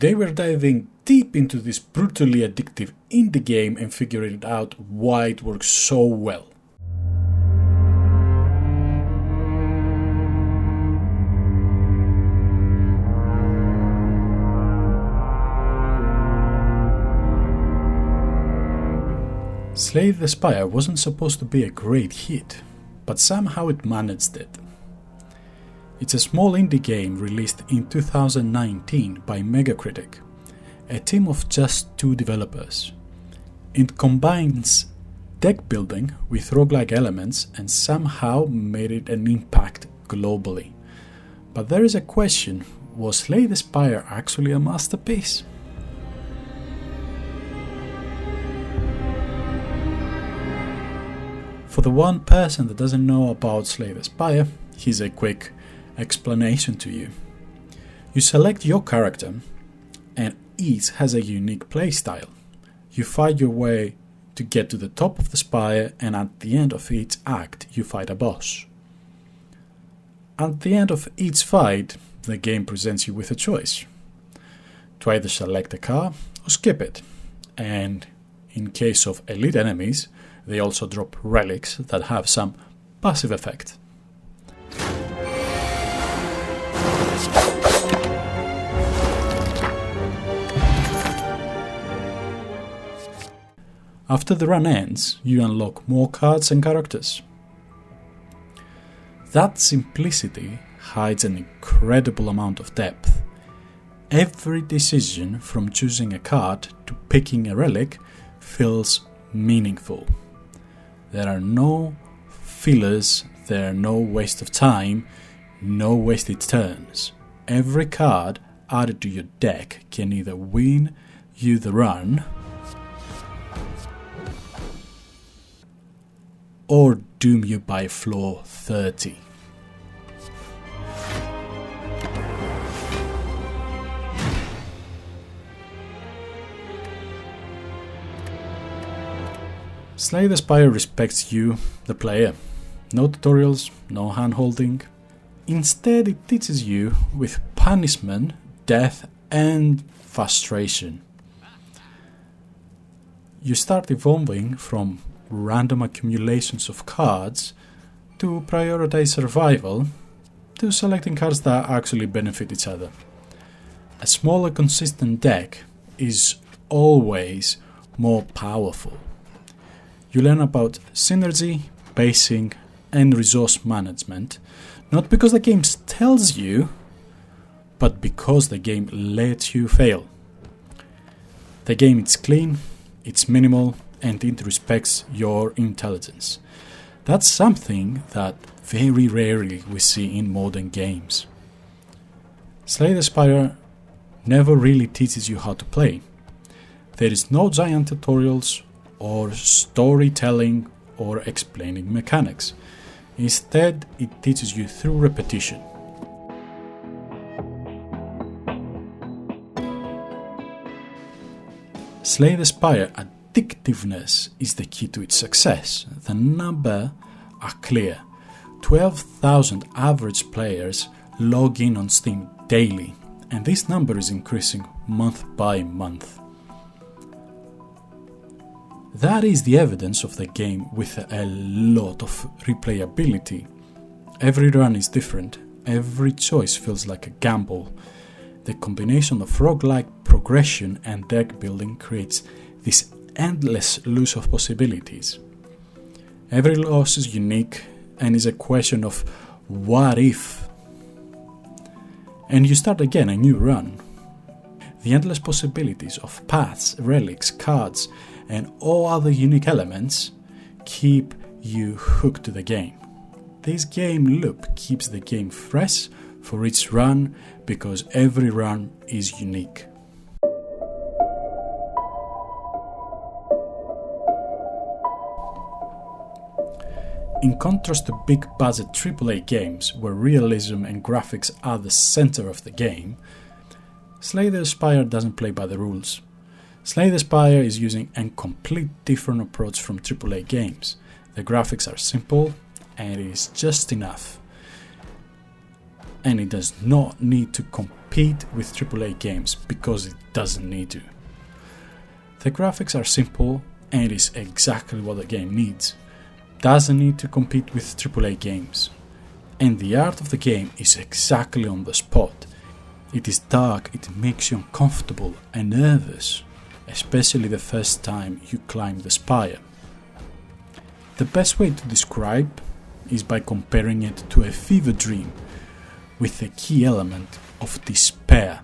Today we're diving deep into this brutally addictive indie game and figuring out why it works so well. Slay the Spire wasn't supposed to be a great hit, but somehow it managed it. It's a small indie game released in 2019 by Megacritic, a team of just 2 developers. It combines deck building with roguelike elements and somehow made it an impact globally. But there is a question, was Slay the Spire actually a masterpiece? For the one person that doesn't know about Slay the Spire, here's a quick explanation to you. You select your character and each has a unique playstyle. You fight your way to get to the top of the spire, and at the end of each act you fight a boss. At the end of each fight, the game presents you with a choice to either select a car or skip it, and in case of elite enemies, they also drop relics that have some passive effect. After the run ends, you unlock more cards and characters. That simplicity hides an incredible amount of depth. Every decision from choosing a card to picking a relic feels meaningful. There are no fillers, there are no waste of time, no wasted turns. Every card added to your deck can either win you the run or doom you by floor 30. Slay the Spire respects you, the player. No tutorials, no hand-holding. Instead, it teaches you with punishment, death and frustration. You start evolving from random accumulations of cards to prioritize survival to selecting cards that actually benefit each other. A smaller consistent deck is always more powerful. You learn about synergy, pacing and resource management, not because the game tells you, but because the game lets you fail. The game is clean, it's minimal, and it respects your intelligence. That's something that very rarely we see in modern games. Slay the Spire never really teaches you how to play. There is no giant tutorials or storytelling or explaining mechanics. Instead, it teaches you through repetition. Slay the Spire addictiveness is the key to its success. The numbers are clear. 12,000 average players log in on Steam daily, and this number is increasing month by month. That is the evidence of the game with a lot of replayability. Every run is different, every choice feels like a gamble. The combination of roguelike progression and deck building creates this endless loop of possibilities. Every loss is unique and is a question of what if? And you start again a new run. The endless possibilities of paths, relics, cards, and all other unique elements keep you hooked to the game. This game loop keeps the game fresh for each run because every run is unique. In contrast to big budget AAA games where realism and graphics are the center of the game, Slay the Spire doesn't play by the rules. Slay the Spire is using a complete different approach from AAA games. The graphics are simple and it is just enough. and it does not need to compete with AAA games because it doesn't need to. The graphics are simple and it is exactly what the game needs. Doesn't need to compete with AAA games. And the art of the game is exactly on the spot. It is dark, it makes you uncomfortable and nervous, especially the first time you climb the spire. The best way to describe is by comparing it to a fever dream with the key element of despair.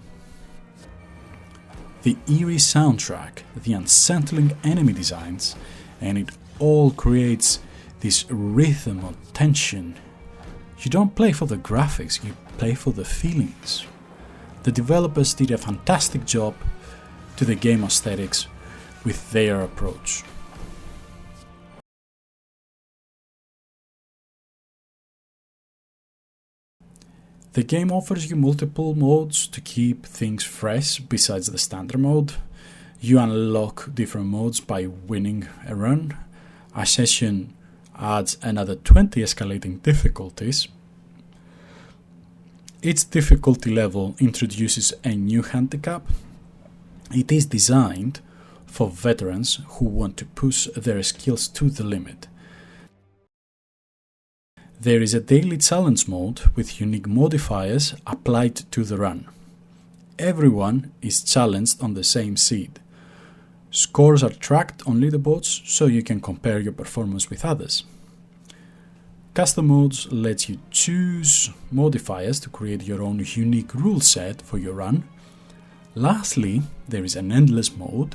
The eerie soundtrack, the unsettling enemy designs, and it all creates this rhythm of tension. You don't play for the graphics, you play for the feelings. The developers did a fantastic job to the game aesthetics with their approach. The game offers you multiple modes to keep things fresh besides the standard mode. You unlock different modes by winning a run. A session adds another 20 escalating difficulties. Each difficulty level introduces a new handicap. It is designed for veterans who want to push their skills to the limit. There is a daily challenge mode with unique modifiers applied to the run. Everyone is challenged on the same seed. Scores are tracked on leaderboards so you can compare your performance with others. Custom modes let you choose modifiers to create your own unique rule set for your run. Lastly, there is an endless mode,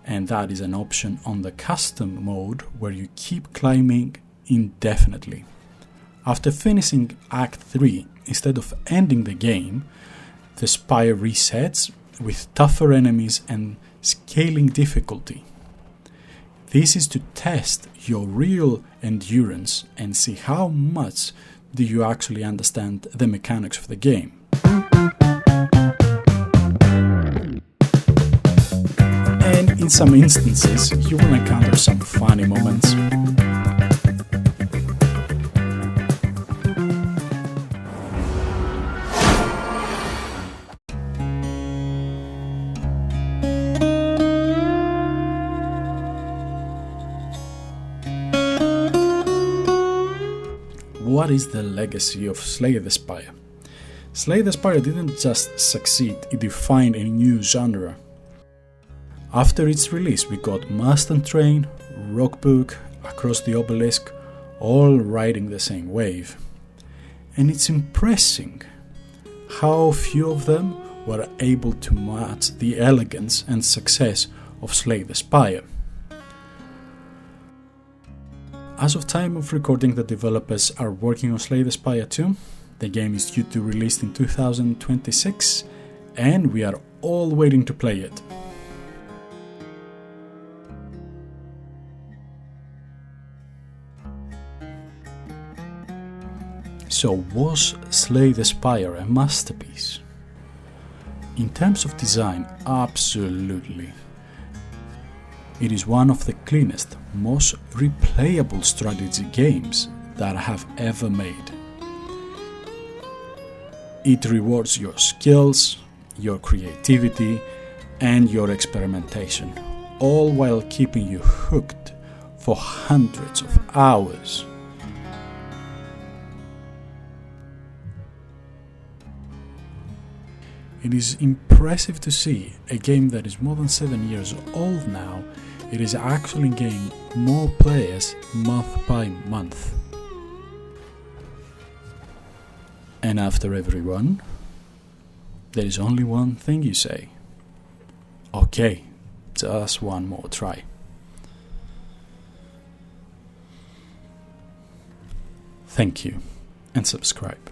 and that is an option on the custom mode where you keep climbing indefinitely. After finishing Act 3, instead of ending the game, the spire resets with tougher enemies and scaling difficulty. This is to test your real endurance and see how much do you actually understand the mechanics of the game. And in some instances, you will encounter some funny moments. What is the legacy of Slay the Spire? Slay the Spire didn't just succeed, it defined a new genre. After its release we got Must and Train, Rockbook, Across the Obelisk, all riding the same wave. And it's impressive how few of them were able to match the elegance and success of Slay the Spire. As of time of recording, the developers are working on Slay the Spire 2. The game is due to release in 2026 and we are all waiting to play it. So was Slay the Spire a masterpiece? In terms of design, absolutely. It is one of the cleanest, most replayable strategy games that I have ever made. It rewards your skills, your creativity, and your experimentation, all while keeping you hooked for hundreds of hours. It is impressive to see a game that is more than 7 years old now. It is actually gaining more players month by month. And after every run, there is only one thing you say. Okay, just one more try. Thank you, and subscribe.